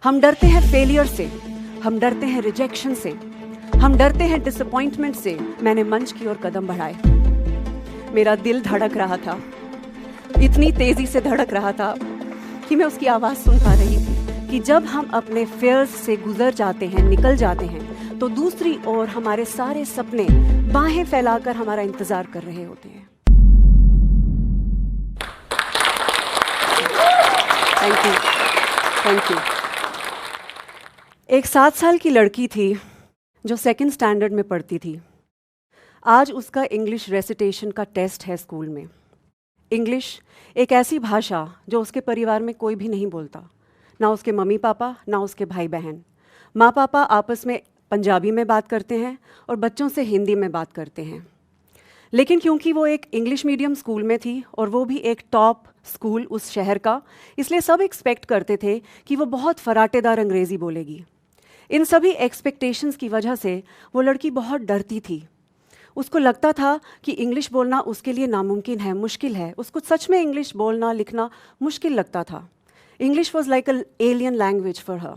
हम डरते हैं फेलियर से, हम डरते हैं रिजेक्शन से, हम डरते हैं डिसअपॉइंटमेंट से। मैंने मंच की ओर कदम बढ़ाए। मेरा दिल धड़क रहा था, इतनी तेजी से धड़क रहा था कि मैं उसकी आवाज़ सुन पा रही थी कि जब हम अपने फेयर्स से गुजर जाते हैं, निकल जाते हैं, तो दूसरी ओर हमारे सारे सपने बाहें फैलाकर हमारा इंतजार कर रहे होते हैं। Thank you, thank you. एक 7 साल की लड़की थी जो 2nd स्टैंडर्ड में पढ़ती थी। आज उसका इंग्लिश रेसिटेशन का टेस्ट है स्कूल में। इंग्लिश एक ऐसी भाषा जो उसके परिवार में कोई भी नहीं बोलता, ना उसके मम्मी पापा, ना उसके भाई बहन। माँ पापा आपस में पंजाबी में बात करते हैं और बच्चों से हिंदी में बात करते हैं। लेकिन क्योंकि वो एक इंग्लिश मीडियम स्कूल में थी और वो भी एक टॉप स्कूल उस शहर का, इसलिए सब एक्सपेक्ट करते थे कि वो बहुत फराटेदार अंग्रेज़ी बोलेगी। इन सभी एक्सपेक्टेशंस की वजह से वो लड़की बहुत डरती थी। उसको लगता था कि इंग्लिश बोलना उसके लिए नामुमकिन है, मुश्किल है। उसको सच में इंग्लिश बोलना लिखना मुश्किल लगता था। English was like a alien language for her.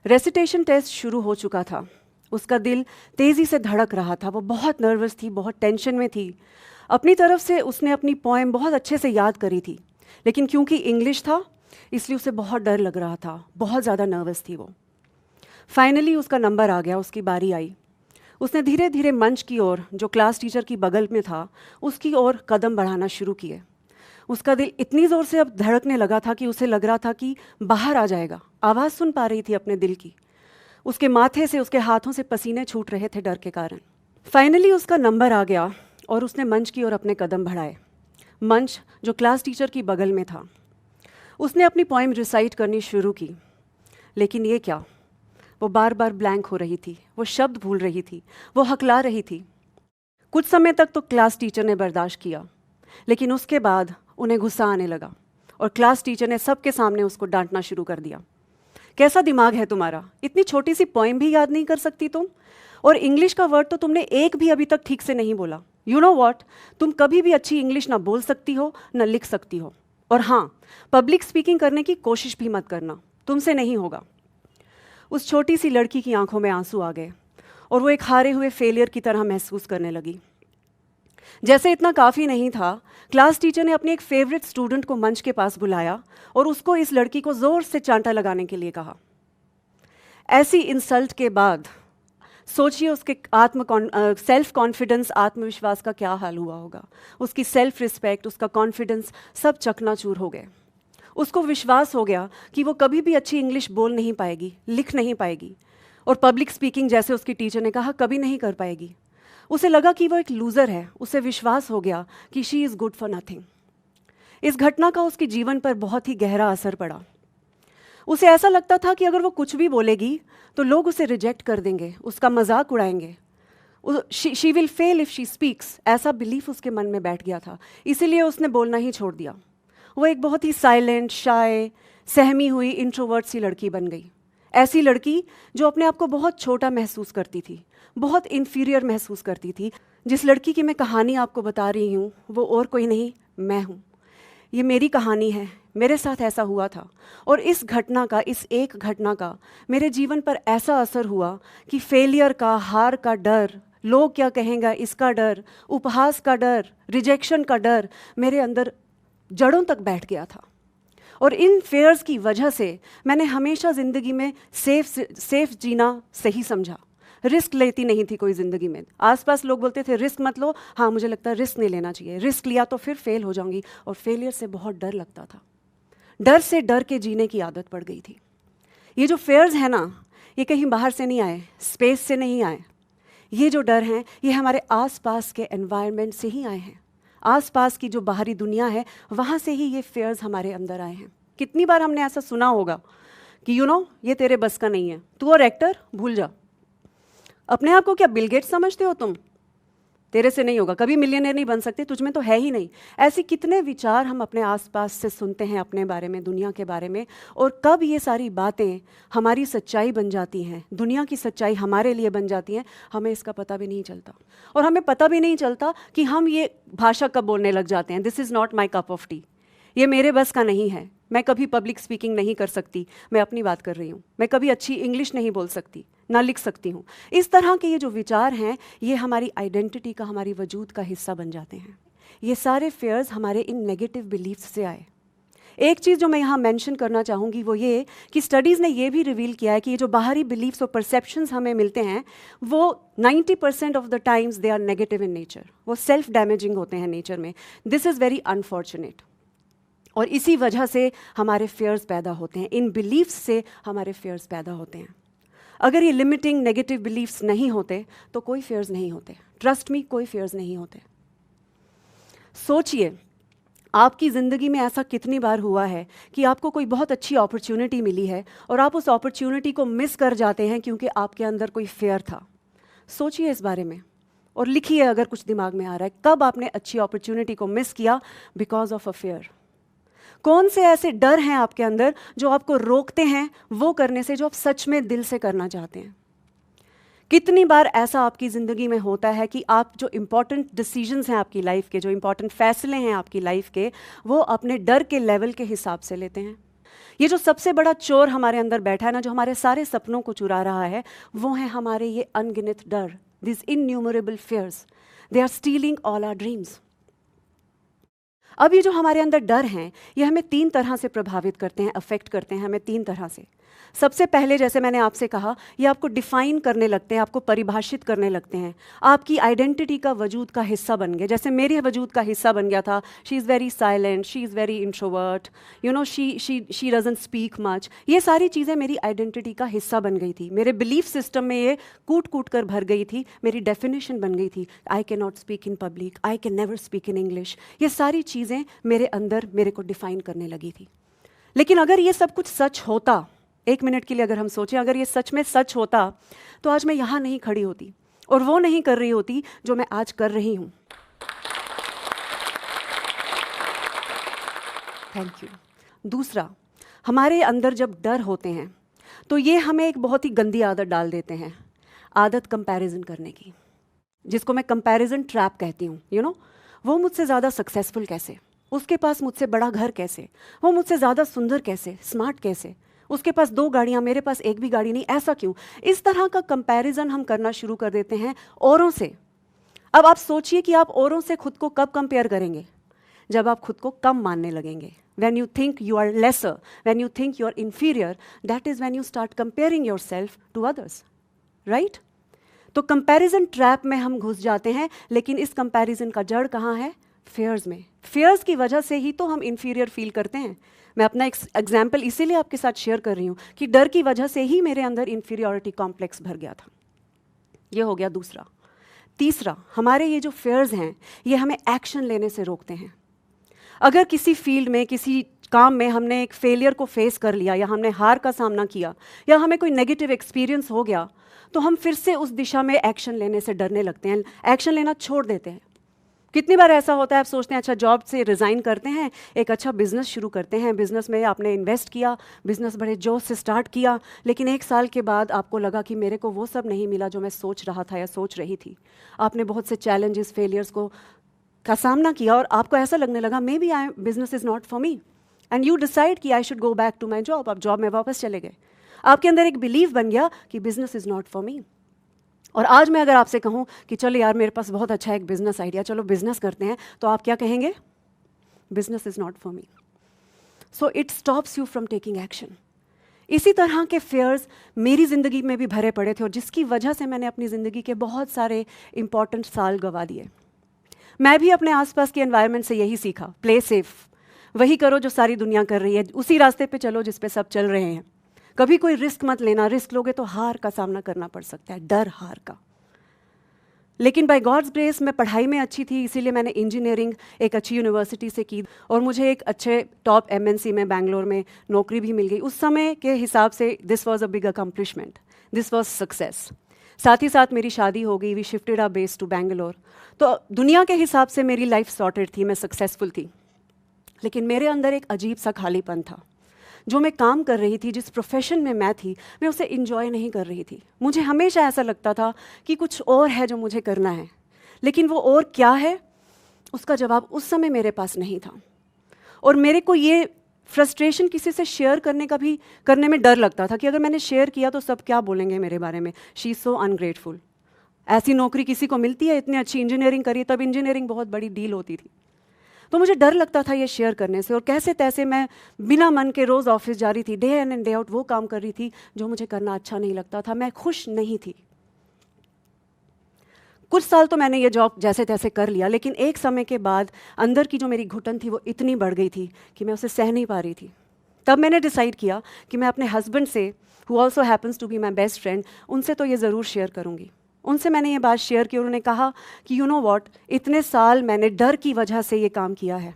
Recitation test शुरू हो चुका था। उसका दिल तेज़ी से धड़क रहा था। वो बहुत नर्वस थी, बहुत टेंशन में थी। अपनी तरफ से उसने अपनी पोएम बहुत अच्छे से याद करी थी, लेकिन क्योंकि इंग्लिश था इसलिए उसे बहुत डर लग रहा था, बहुत ज़्यादा नर्वस थी वो। फाइनली उसका नंबर आ गया, उसकी बारी आई। उसने धीरे धीरे मंच की ओर, जो क्लास टीचर की बगल में था, उसकी ओर कदम बढ़ाना शुरू किए। उसका दिल इतनी ज़ोर से अब धड़कने लगा था कि उसे लग रहा था कि बाहर आ जाएगा। आवाज़ सुन पा रही थी अपने दिल की। उसके माथे से, उसके हाथों से पसीने छूट रहे थे डर के कारण। फाइनली उसका नंबर आ गया और उसने मंच की ओर अपने कदम बढ़ाए। मंच जो क्लास टीचर की बगल में था। उसने अपनी पोएम रिसाइट करनी शुरू की, लेकिन ये क्या, वो बार बार ब्लैंक हो रही थी। वो शब्द भूल रही थी, वो हकला रही थी। कुछ समय तक तो क्लास टीचर ने बर्दाश्त किया, लेकिन उसके बाद उन्हें गुस्सा आने लगा और क्लास टीचर ने सबके सामने उसको डांटना शुरू कर दिया। कैसा दिमाग है तुम्हारा, इतनी छोटी सी पोएम भी याद नहीं कर सकती तुम? और इंग्लिश का वर्ड तो तुमने एक भी अभी तक ठीक से नहीं बोला। यू नो वॉट, तुम कभी भी अच्छी इंग्लिश ना बोल सकती हो ना लिख सकती हो। और हाँ, पब्लिक स्पीकिंग करने की कोशिश भी मत करना, तुमसे नहीं होगा। उस छोटी सी लड़की की आंखों में आंसू आ गए और वो एक हारे हुए फेलियर की तरह महसूस करने लगी। जैसे इतना काफ़ी नहीं था, क्लास टीचर ने अपनी एक फेवरेट स्टूडेंट को मंच के पास बुलाया और उसको इस लड़की को ज़ोर से चांटा लगाने के लिए कहा। ऐसी इंसल्ट के बाद सोचिए उसके सेल्फ कॉन्फिडेंस, आत्मविश्वास का क्या हाल हुआ होगा। उसकी सेल्फ रिस्पेक्ट, उसका कॉन्फिडेंस सब चकनाचूर हो गए। उसको विश्वास हो गया कि वो कभी भी अच्छी इंग्लिश बोल नहीं पाएगी, लिख नहीं पाएगी, और पब्लिक स्पीकिंग, जैसे उसकी टीचर ने कहा, कभी नहीं कर पाएगी। उसे लगा कि वो एक लूज़र है। उसे विश्वास हो गया कि she is good for nothing. इस घटना का उसके जीवन पर बहुत ही गहरा असर पड़ा। उसे ऐसा लगता था कि अगर वो कुछ भी बोलेगी तो लोग उसे रिजेक्ट कर देंगे, उसका मजाक उड़ाएंगे। She will fail if she speaks, ऐसा बिलीफ उसके मन में बैठ गया था। इसीलिए उसने बोलना ही छोड़ दिया। वो एक बहुत ही साइलेंट, शाय, सहमी हुई, इंट्रोवर्ट सी लड़की बन गई। ऐसी लड़की जो अपने आप को बहुत छोटा महसूस करती थी, बहुत इन्फीरियर महसूस करती थी। जिस लड़की की मैं कहानी आपको बता रही हूँ वो और कोई नहीं, मैं हूँ। ये मेरी कहानी है, मेरे साथ ऐसा हुआ था। और इस घटना का, इस एक घटना का मेरे जीवन पर ऐसा असर हुआ कि फेलियर का, हार का डर, लोग क्या कहेंगे इसका डर, उपहास का डर, रिजेक्शन का डर मेरे अंदर जड़ों तक बैठ गया था। और इन फेयर्स की वजह से मैंने हमेशा ज़िंदगी में सेफ जीना सही समझा। रिस्क लेती नहीं थी कोई ज़िंदगी में। आसपास लोग बोलते थे रिस्क मत लो, हाँ मुझे लगता है रिस्क नहीं लेना चाहिए, रिस्क लिया तो फिर फेल हो जाऊंगी। और फेलियर से बहुत डर लगता था। डर से डर के जीने की आदत पड़ गई थी। ये जो फेयर्स हैं ना, ये कहीं बाहर से नहीं आए, स्पेस से नहीं आए। ये जो डर हैं ये हमारे आसपास के एनवायरनमेंट से ही आए हैं। आसपास की जो बाहरी दुनिया है वहाँ से ही ये फेयर्स हमारे अंदर आए हैं। कितनी बार हमने ऐसा सुना होगा कि यू नो ये तेरे बस का नहीं है, तू और एक्टर भूल जा। अपने आप को क्या बिल गेट्स समझते हो तुम? तेरे से नहीं होगा, कभी मिलियनेयर नहीं बन सकते, तुझ में तो है ही नहीं। ऐसे कितने विचार हम अपने आसपास से सुनते हैं अपने बारे में, दुनिया के बारे में। और कब ये सारी बातें हमारी सच्चाई बन जाती हैं, दुनिया की सच्चाई हमारे लिए बन जाती हैं, हमें इसका पता भी नहीं चलता। और हमें पता भी नहीं चलता कि हम ये भाषा कब बोलने लग जाते हैं, this is not my cup of T. ये मेरे बस का नहीं है, मैं कभी पब्लिक स्पीकिंग नहीं कर सकती, मैं अपनी बात कर रही हूँ, मैं कभी अच्छी इंग्लिश नहीं बोल सकती, ना लिख सकती हूँ। इस तरह के ये जो विचार हैं, ये हमारी आइडेंटिटी का, हमारी वजूद का हिस्सा बन जाते हैं। ये सारे फेयर्स हमारे इन नेगेटिव बिलीफ्स से आए। एक चीज़ जो मैं यहाँ मेंशन करना चाहूँगी वो ये कि स्टडीज़ ने ये भी रिवील किया है कि ये जो बाहरी बिलीफ्स और परसेप्शंस हमें मिलते हैं, वो 90% of the times they are negative in nature, वो सेल्फ डैमेजिंग होते हैं नेचर में। This is very unfortunate. और इसी वजह से हमारे फेयर्स पैदा होते हैं, इन बिलीफ्स से हमारे फेयर्स पैदा होते हैं। अगर ये लिमिटिंग नेगेटिव बिलीफ्स नहीं होते तो कोई फेयर्स नहीं होते। ट्रस्ट मी, कोई फेयर्स नहीं होते। सोचिए, आपकी ज़िंदगी में ऐसा कितनी बार हुआ है कि आपको कोई बहुत अच्छी अपॉर्चुनिटी मिली है और आप उस अपॉर्चुनिटी को मिस कर जाते हैं क्योंकि आपके अंदर कोई फेयर था। सोचिए इस बारे में और लिखिए अगर कुछ दिमाग में आ रहा है, कब आपने अच्छी अपॉर्चुनिटी को मिस किया बिकॉज ऑफ अ फेयर। कौन से ऐसे डर हैं आपके अंदर जो आपको रोकते हैं वो करने से जो आप सच में दिल से करना चाहते हैं। कितनी बार ऐसा आपकी ज़िंदगी में होता है कि आप जो इम्पॉर्टेंट डिसीजंस हैं आपकी लाइफ के, जो इम्पॉर्टेंट फैसले हैं आपकी लाइफ के, वो अपने डर के लेवल के हिसाब से लेते हैं। ये जो सबसे बड़ा चोर हमारे अंदर बैठा है ना, जो हमारे सारे सपनों को चुरा रहा है, वो है हमारे ये अनगिनत डर, this innumerable fears, they are stealing all our dreams. अब ये जो हमारे अंदर डर हैं, ये हमें 3 तरह से प्रभावित करते हैं, अफेक्ट करते हैं हमें 3 तरह से। सबसे पहले, जैसे मैंने आपसे कहा, ये आपको डिफाइन करने लगते हैं, आपको परिभाषित करने लगते हैं, आपकी आइडेंटिटी का वजूद का हिस्सा बन गए। जैसे मेरे वजूद का हिस्सा बन गया था, she is very silent, she is very introvert, you know, she doesn't speak much. ये सारी चीज़ें मेरी आइडेंटिटी का हिस्सा बन गई थी, मेरे बिलीफ सिस्टम में ये कूट कूट कर भर गई थी, मेरी डेफिनेशन बन गई थी। I can not speak in public, I can never speak in English. ये सारी चीज़ें मेरे अंदर मेरे को डिफाइन करने लगी थी। लेकिन अगर ये सब कुछ सच होता, 1 मिनट के लिए अगर हम सोचें, अगर ये सच में सच होता, तो आज मैं यहाँ नहीं खड़ी होती और वो नहीं कर रही होती जो मैं आज कर रही हूँ। Thank you. दूसरा, हमारे अंदर जब डर होते हैं तो ये हमें एक बहुत ही गंदी आदत डाल देते हैं, आदत कंपैरिजन करने की, जिसको मैं कंपैरिजन ट्रैप कहती हूँ। यू नो, वो मुझसे ज़्यादा सक्सेसफुल कैसे, उसके पास मुझसे बड़ा घर कैसे, वो मुझसे ज़्यादा सुंदर कैसे, स्मार्ट कैसे, उसके पास 2 गाड़ियाँ, मेरे पास 1 भी गाड़ी नहीं, ऐसा क्यों? इस तरह का कंपैरिजन हम करना शुरू कर देते हैं औरों से। अब आप सोचिए कि आप औरों से खुद को कब कंपेयर करेंगे? जब आप खुद को कम मानने लगेंगे। When you think you are lesser, when you think you are inferior, that is when you start comparing yourself to others, right? तो कंपैरिजन ट्रैप में हम घुस जाते हैं, लेकिन इस कंपैरिजन का जड़ कहाँ है? फेयर्स में। फेयर्स की वजह से ही तो हम इंफीरियर फील करते हैं। मैं अपना एक एग्जाम्पल इसीलिए आपके साथ शेयर कर रही हूँ कि डर की वजह से ही मेरे अंदर इंफीरियरिटी कॉम्प्लेक्स भर गया था। ये हो गया दूसरा। तीसरा, हमारे ये जो फेयर्स हैं, ये हमें एक्शन लेने से रोकते हैं। अगर किसी फील्ड में, किसी काम में हमने एक फेलियर को फेस कर लिया, या हमने हार का सामना किया, या हमें कोई नेगेटिव एक्सपीरियंस हो गया, तो हम फिर से उस दिशा में एक्शन लेने से डरने लगते हैं, एक्शन लेना छोड़ देते हैं। कितनी बार ऐसा होता है, आप सोचते हैं अच्छा जॉब से रिज़ाइन करते हैं, एक अच्छा बिजनेस शुरू करते हैं, बिजनेस में आपने इन्वेस्ट किया, बिजनेस बड़े जोश से स्टार्ट किया, लेकिन 1 साल के बाद आपको लगा कि मेरे को वो सब नहीं मिला जो मैं सोच रहा था या सोच रही थी। आपने बहुत से चैलेंजेस, फेलियर्स का सामना किया और आपको ऐसा लगने लगा maybe business is not for me, and you decide कि I should go back to my job. आप जॉब में वापस चले गए। आपके अंदर एक बिलीव बन गया कि बिजनेस इज़ नॉट फॉर मी। और आज मैं अगर आपसे कहूँ कि चलो यार मेरे पास बहुत अच्छा एक बिजनेस आइडिया, चलो बिजनेस करते हैं, तो आप क्या कहेंगे? Business is not for me. So it stops you from taking action. इसी तरह के फेयर्स मेरी ज़िंदगी में भी भरे पड़े थे और जिसकी वजह से मैंने अपनी ज़िंदगी के बहुत सारे इंपॉर्टेंट साल गंवा दिए। मैं भी अपने आसपास के एनवायरनमेंट से यही सीखा, प्ले सेफ, वही करो जो सारी दुनिया कर रही है, उसी रास्ते पे चलो जिस पे सब चल रहे हैं, कभी कोई रिस्क मत लेना, रिस्क लोगे तो हार का सामना करना पड़ सकता है, डर हार का। लेकिन बाय गॉड्स ग्रेस मैं पढ़ाई में अच्छी थी, इसीलिए मैंने इंजीनियरिंग एक अच्छी यूनिवर्सिटी से की और मुझे एक अच्छे टॉप MNC में बैंगलोर में नौकरी भी मिल गई। उस समय के हिसाब से this was a big accomplishment, this was success. साथ ही साथ मेरी शादी हो गई, we shifted our base to Bangalore. तो दुनिया के हिसाब से मेरी लाइफ सॉर्टेड थी, मैं सक्सेसफुल थी। लेकिन मेरे अंदर एक अजीब सा खालीपन था। जो मैं काम कर रही थी, जिस प्रोफेशन में मैं थी, मैं उसे इंजॉय नहीं कर रही थी। मुझे हमेशा ऐसा लगता था कि कुछ और है जो मुझे करना है, लेकिन वो और क्या है उसका जवाब उस समय मेरे पास नहीं था। और मेरे को ये फ्रस्ट्रेशन किसी से शेयर करने में डर लगता था कि अगर मैंने शेयर किया तो सब क्या बोलेंगे मेरे बारे में, शी इज़ सो अनग्रेटफुल। ऐसी नौकरी किसी को मिलती है, इतनी अच्छी इंजीनियरिंग करी, तब इंजीनियरिंग बहुत बड़ी डील होती थी। तो मुझे डर लगता था ये शेयर करने से, और कैसे तैसे मैं बिना मन के रोज़ ऑफिस जा रही थी, day in and day out वो काम कर रही थी जो मुझे करना अच्छा नहीं लगता था। मैं खुश नहीं थी। कुछ साल तो मैंने ये जॉब जैसे तैसे कर लिया, लेकिन एक समय के बाद अंदर की जो मेरी घुटन थी वो इतनी बढ़ गई थी कि मैं उसे सह नहीं पा रही थी। तब मैंने डिसाइड किया कि मैं अपने हस्बैंड से, who also happens to be my best friend, उनसे तो ये ज़रूर शेयर करूँगी। उनसे मैंने ये बात शेयर की, उन्होंने कहा कि यू नो वॉट, इतने साल मैंने डर की वजह से ये काम किया है।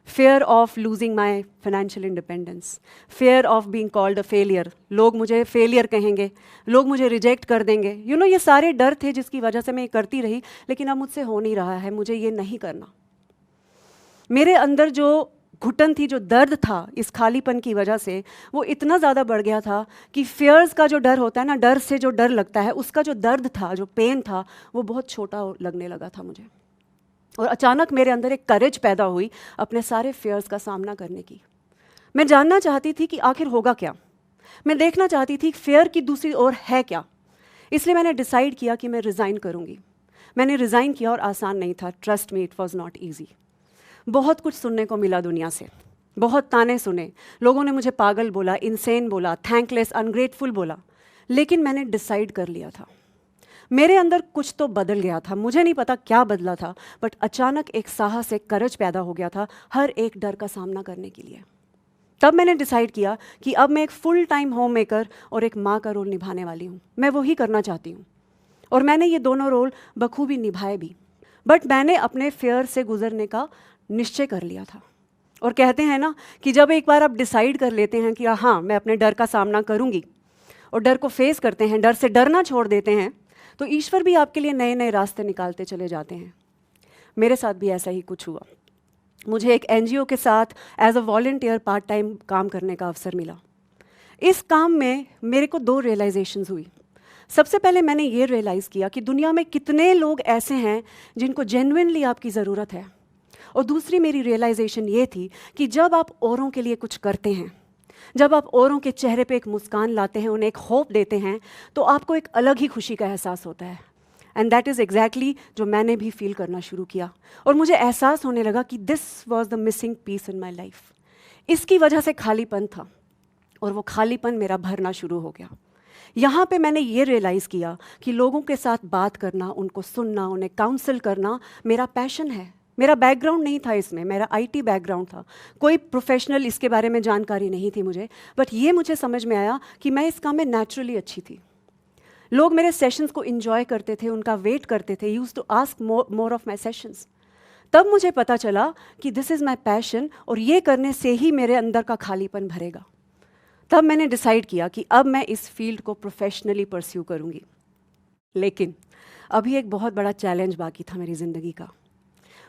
Fair of losing my financial independence, fair of being called a failure, लोग मुझे फेलियर कहेंगे, लोग मुझे रिजेक्ट कर देंगे, ये सारे डर थे जिसकी वजह से मैं ये करती रही, लेकिन अब मुझसे हो नहीं रहा है, मुझे ये नहीं करना। मेरे अंदर जो घुटन थी, जो दर्द था इस खालीपन की वजह से, वो इतना ज़्यादा बढ़ गया था कि फियर्स का जो डर होता है ना, डर से जो डर लगता है, उसका जो दर्द था, जो पेन था, वो बहुत छोटा लगने लगा था मुझे। और अचानक मेरे अंदर एक करेज पैदा हुई अपने सारे फियर्स का सामना करने की। मैं जानना चाहती थी कि आखिर होगा क्या, मैं देखना चाहती थी फियर की दूसरी ओर है क्या। इसलिए मैंने डिसाइड किया कि मैं रिज़ाइन करूँगी। मैंने रिज़ाइन किया और आसान नहीं था, trust me, it was not easy. बहुत कुछ सुनने को मिला दुनिया से, बहुत ताने सुने, लोगों ने मुझे पागल बोला, इनसेन बोला, थैंकलेस, अनग्रेटफुल बोला, लेकिन मैंने डिसाइड कर लिया था। मेरे अंदर कुछ तो बदल गया था, मुझे नहीं पता क्या बदला था, बट अचानक एक साहस, एक करज पैदा हो गया था हर एक डर का सामना करने के लिए। तब मैंने डिसाइड किया कि अब मैं एक फुल टाइम होम मेकर और एक माँ का रोल निभाने वाली हूँ। मैं वही करना चाहती हूँ, और मैंने ये दोनों रोल बखूबी निभाए भी। बट मैंने अपने फेयर से गुजरने का निश्चय कर लिया था। और कहते हैं ना कि जब एक बार आप डिसाइड कर लेते हैं कि हाँ, मैं अपने डर का सामना करूँगी, और डर को फेस करते हैं, डर से डरना छोड़ देते हैं, तो ईश्वर भी आपके लिए नए नए रास्ते निकालते चले जाते हैं। मेरे साथ भी ऐसा ही कुछ हुआ। मुझे एक एनजीओ के साथ as a volunteer part time काम करने का अवसर मिला। इस काम में मेरे को 2 रियलाइजेशंस हुई। सबसे पहले मैंने ये रियलाइज़ किया कि दुनिया में कितने लोग ऐसे हैं जिनको जेन्युइनली आपकी ज़रूरत है। और दूसरी मेरी रियलाइजेशन ये थी कि जब आप औरों के लिए कुछ करते हैं, जब आप औरों के चेहरे पे एक मुस्कान लाते हैं, उन्हें एक होप देते हैं, तो आपको एक अलग ही खुशी का एहसास होता है। एंड दैट इज़ एग्जैक्टली जो मैंने भी फील करना शुरू किया। और मुझे एहसास होने लगा कि this was the missing piece in my life. इसकी वजह से खालीपन था, और वो खालीपन मेरा भरना शुरू हो गया। यहाँ पे मैंने ये रियलाइज़ किया कि लोगों के साथ बात करना, उनको सुनना, उन्हें काउंसल करना मेरा पैशन है। मेरा बैकग्राउंड नहीं था इसमें, मेरा आईटी बैकग्राउंड था, कोई प्रोफेशनल इसके बारे में जानकारी नहीं थी मुझे। बट ये मुझे समझ में आया कि मैं इस काम में नेचुरली अच्छी थी। लोग मेरे सेशंस को इन्जॉय करते थे, उनका वेट करते थे, used to ask more of my sessions. तब मुझे पता चला कि दिस इज़ माई पैशन, और ये करने से ही मेरे अंदर का खालीपन भरेगा। तब मैंने डिसाइड किया कि अब मैं इस फील्ड को प्रोफेशनली परस्यू करूँगी। लेकिन अभी एक बहुत बड़ा चैलेंज बाकी था मेरी ज़िंदगी का।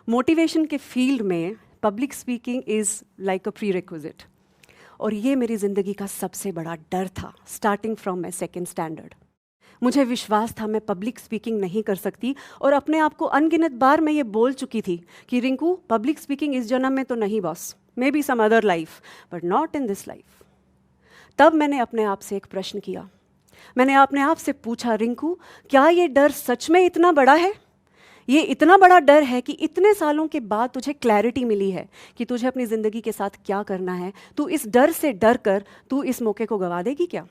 मोटिवेशन के फील्ड में public speaking is like a pre requisite, और ये मेरी ज़िंदगी का सबसे बड़ा डर था starting from my second standard. मुझे विश्वास था मैं पब्लिक स्पीकिंग नहीं कर सकती, और अपने आप को अनगिनत बार मैं ये बोल चुकी थी कि रिंकू, पब्लिक स्पीकिंग इस जन्म में तो नहीं boss, maybe some other life but not in this life. तब मैंने अपने आप से एक प्रश्न किया। मैंने अपने आप से पूछा, रिंकू, क्या ये डर सच में इतना बड़ा है? ये इतना बड़ा डर है कि इतने सालों के बाद तुझे क्लैरिटी मिली है कि तुझे अपनी ज़िंदगी के साथ क्या करना है, तू इस डर से डर कर तू इस मौके को गंवा देगी क्या?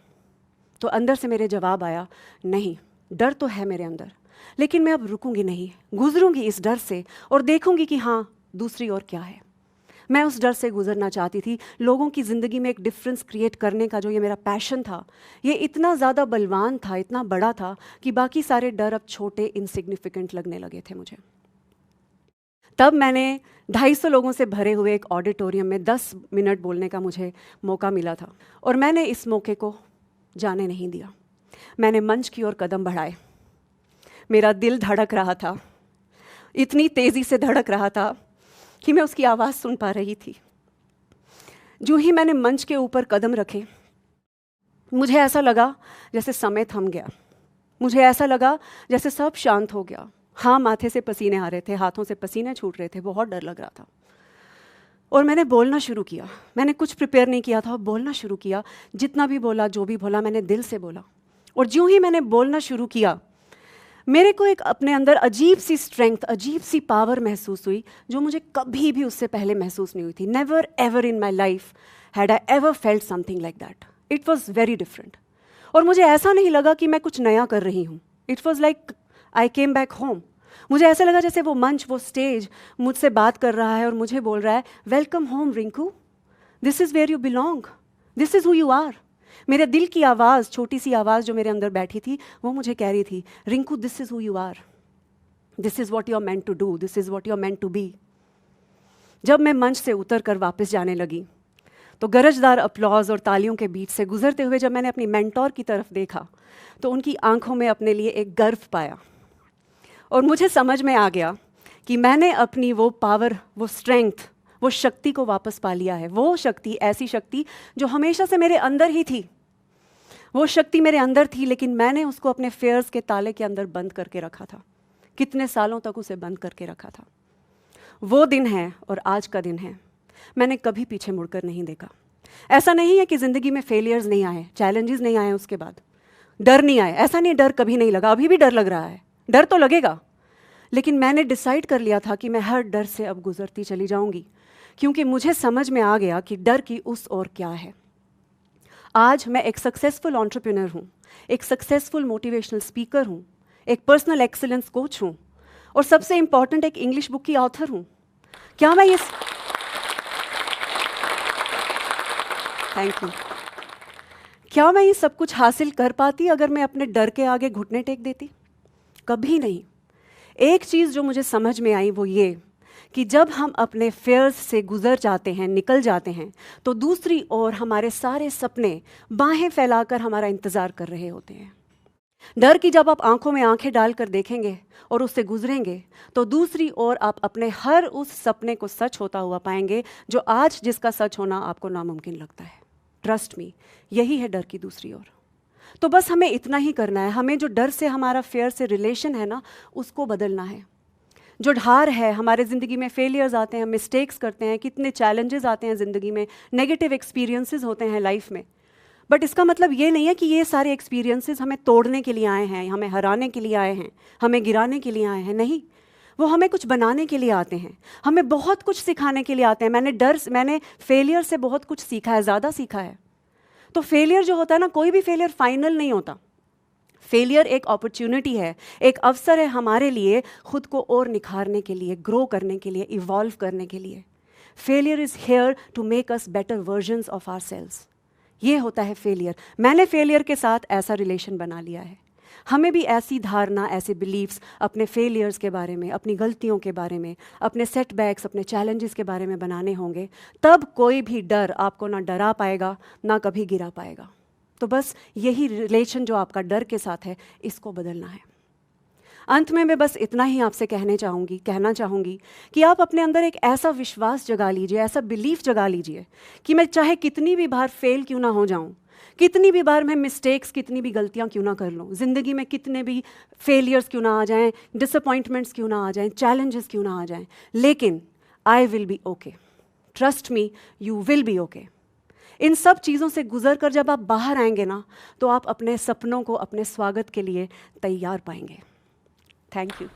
तो अंदर से मेरे जवाब आया, नहीं, डर तो है मेरे अंदर, लेकिन मैं अब रुकूंगी नहीं, गुजरूंगी इस डर से और देखूंगी कि हाँ, दूसरी ओर क्या है। मैं उस डर से गुजरना चाहती थी। लोगों की ज़िंदगी में एक डिफरेंस क्रिएट करने का जो ये मेरा पैशन था, ये इतना ज़्यादा बलवान था, इतना बड़ा था कि बाकी सारे डर अब छोटे, इनसिग्निफिकेंट लगने लगे थे मुझे। तब मैंने 250 लोगों से भरे हुए एक ऑडिटोरियम में 10 मिनट बोलने का मुझे मौका मिला था, और मैंने इस मौके को जाने नहीं दिया। मैंने मंच की ओर कदम बढ़ाए। मेरा दिल धड़क रहा था, इतनी तेज़ी से धड़क रहा था कि मैं उसकी आवाज़ सुन पा रही थी। जो ही मैंने मंच के ऊपर कदम रखे, मुझे ऐसा लगा जैसे समय थम गया। मुझे ऐसा लगा जैसे सब शांत हो गया। हाँ, माथे से पसीने आ रहे थे, हाथों से पसीने छूट रहे थे, बहुत डर लग रहा था। और मैंने बोलना शुरू किया। मैंने कुछ प्रिपेयर नहीं किया था और बोलना शुरू किया। जितना भी बोला, जो भी बोला, मैंने दिल से बोला। और ज्यों ही मैंने बोलना शुरू किया, मेरे को एक अपने अंदर अजीब सी स्ट्रेंथ, अजीब सी पावर महसूस हुई, जो मुझे कभी भी उससे पहले महसूस नहीं हुई थी। Never ever in my life had I ever felt something like that. It was very different. और मुझे ऐसा नहीं लगा कि मैं कुछ नया कर रही हूँ। It was like I came back home. मुझे ऐसा लगा जैसे वो मंच, वो स्टेज मुझसे बात कर रहा है और मुझे बोल रहा है, welcome home Rinku, this is where you belong, this is who you are. मेरे दिल की आवाज़, छोटी सी आवाज़ जो मेरे अंदर बैठी थी, वो मुझे कह रही थी, Rinku this is who you are, this is what you are meant to do, this is what you are meant to be. जब मैं मंच से उतर कर वापस जाने लगी तो गरजदार अपलॉज और तालियों के बीच से गुजरते हुए जब मैंने अपनी मेंटोर की तरफ देखा तो उनकी आंखों में अपने लिए एक गर्व पाया। और मुझे समझ में आ गया कि मैंने अपनी वो पावर, वो स्ट्रेंथ, वो शक्ति को वापस पा लिया है। वो शक्ति, ऐसी शक्ति जो हमेशा से मेरे अंदर ही थी। वो शक्ति मेरे अंदर थी, लेकिन मैंने उसको अपने फेयर्स के ताले के अंदर बंद करके रखा था। कितने सालों तक उसे बंद करके रखा था। वो दिन है और आज का दिन है। मैंने कभी पीछे मुड़कर नहीं देखा। ऐसा नहीं है कि ज़िंदगी में फेलियर्स नहीं आए, चैलेंजेस नहीं आए, उसके बाद डर नहीं आए। ऐसा नहीं, डर कभी नहीं लगा। अभी भी डर लग रहा है, डर तो लगेगा, लेकिन मैंने डिसाइड कर लिया था कि मैं हर डर से अब गुजरती चली जाऊंगी, क्योंकि मुझे समझ में आ गया कि डर की उस ओर क्या है। आज मैं एक सक्सेसफुल एंटरप्रेन्योर हूँ, एक सक्सेसफुल मोटिवेशनल स्पीकर हूँ, एक पर्सनल एक्सीलेंस कोच हूँ, और सबसे इंपॉर्टेंट एक इंग्लिश बुक की ऑथर हूँ। क्या मैं ये थैंक यू। क्या मैं ये सब कुछ हासिल कर पाती अगर मैं अपने डर के आगे घुटने टेक देती? कभी नहीं। एक चीज़ जो मुझे समझ में आई वो ये कि जब हम अपने फेयर्स से गुजर जाते हैं, निकल जाते हैं, तो दूसरी ओर हमारे सारे सपने बाहें फैलाकर हमारा इंतज़ार कर रहे होते हैं। डर की जब आप आंखों में आंखें डालकर देखेंगे और उससे गुजरेंगे, तो दूसरी ओर आप अपने हर उस सपने को सच होता हुआ पाएंगे जो आज जिसका सच होना आपको नामुमकिन लगता है। ट्रस्ट मी, यही है डर की दूसरी ओर। तो बस हमें इतना ही करना है। हमें जो डर से, हमारा फेयर से रिलेशन है ना, उसको बदलना है। जो ढार है, हमारे ज़िंदगी में फेलियर्स आते हैं, मिस्टेक्स करते हैं, कितने चैलेंजेस आते हैं ज़िंदगी में, नेगेटिव एक्सपीरियंसेस होते हैं लाइफ में, बट इसका मतलब ये नहीं है कि ये सारे एक्सपीरियंसेस हमें तोड़ने के लिए आए हैं, हमें हराने के लिए आए हैं, हमें गिराने के लिए आए हैं। नहीं, वो हमें कुछ बनाने के लिए आते हैं, हमें बहुत कुछ सिखाने के लिए आते हैं। मैंने फेलियर से बहुत कुछ सीखा है, ज़्यादा सीखा है। तो फेलियर जो होता है ना, कोई भी फेलियर फाइनल नहीं होता। फेलियर एक अपॉर्चुनिटी है, एक अवसर है हमारे लिए खुद को और निखारने के लिए, ग्रो करने के लिए, इवॉल्व करने के लिए। Failure is here to make us better versions of ourselves. ये होता है फेलियर। मैंने फेलियर के साथ ऐसा रिलेशन बना लिया है। हमें भी ऐसी धारणा, ऐसे बिलीव्स अपने फेलियर्स के बारे में, अपनी गलतियों के बारे में, अपने सेटबैक्स, अपने चैलेंजेस के बारे में बनाने होंगे। तब कोई भी डर आपको ना डरा पाएगा, ना कभी गिरा पाएगा। तो बस यही रिलेशन जो आपका डर के साथ है, इसको बदलना है। अंत में मैं बस इतना ही आपसे कहना चाहूँगी कि आप अपने अंदर एक ऐसा विश्वास जगा लीजिए, ऐसा बिलीफ जगा लीजिए कि मैं चाहे कितनी भी बार फेल क्यों ना हो जाऊँ, कितनी भी बार मैं मिस्टेक्स, कितनी भी गलतियाँ क्यों ना कर लूँ, ज़िंदगी में कितने भी फेलियर्स क्यों ना आ जाएँ, डिसअपॉइंटमेंट्स क्यों ना आ जाएँ, चैलेंजेस क्यों ना आ जाएँ, लेकिन I will be okay. Trust me, you will be okay. इन सब चीज़ों से गुजर कर जब आप बाहर आएंगे ना, तो आप अपने सपनों को, अपने स्वागत के लिए तैयार पाएंगे। Thank you.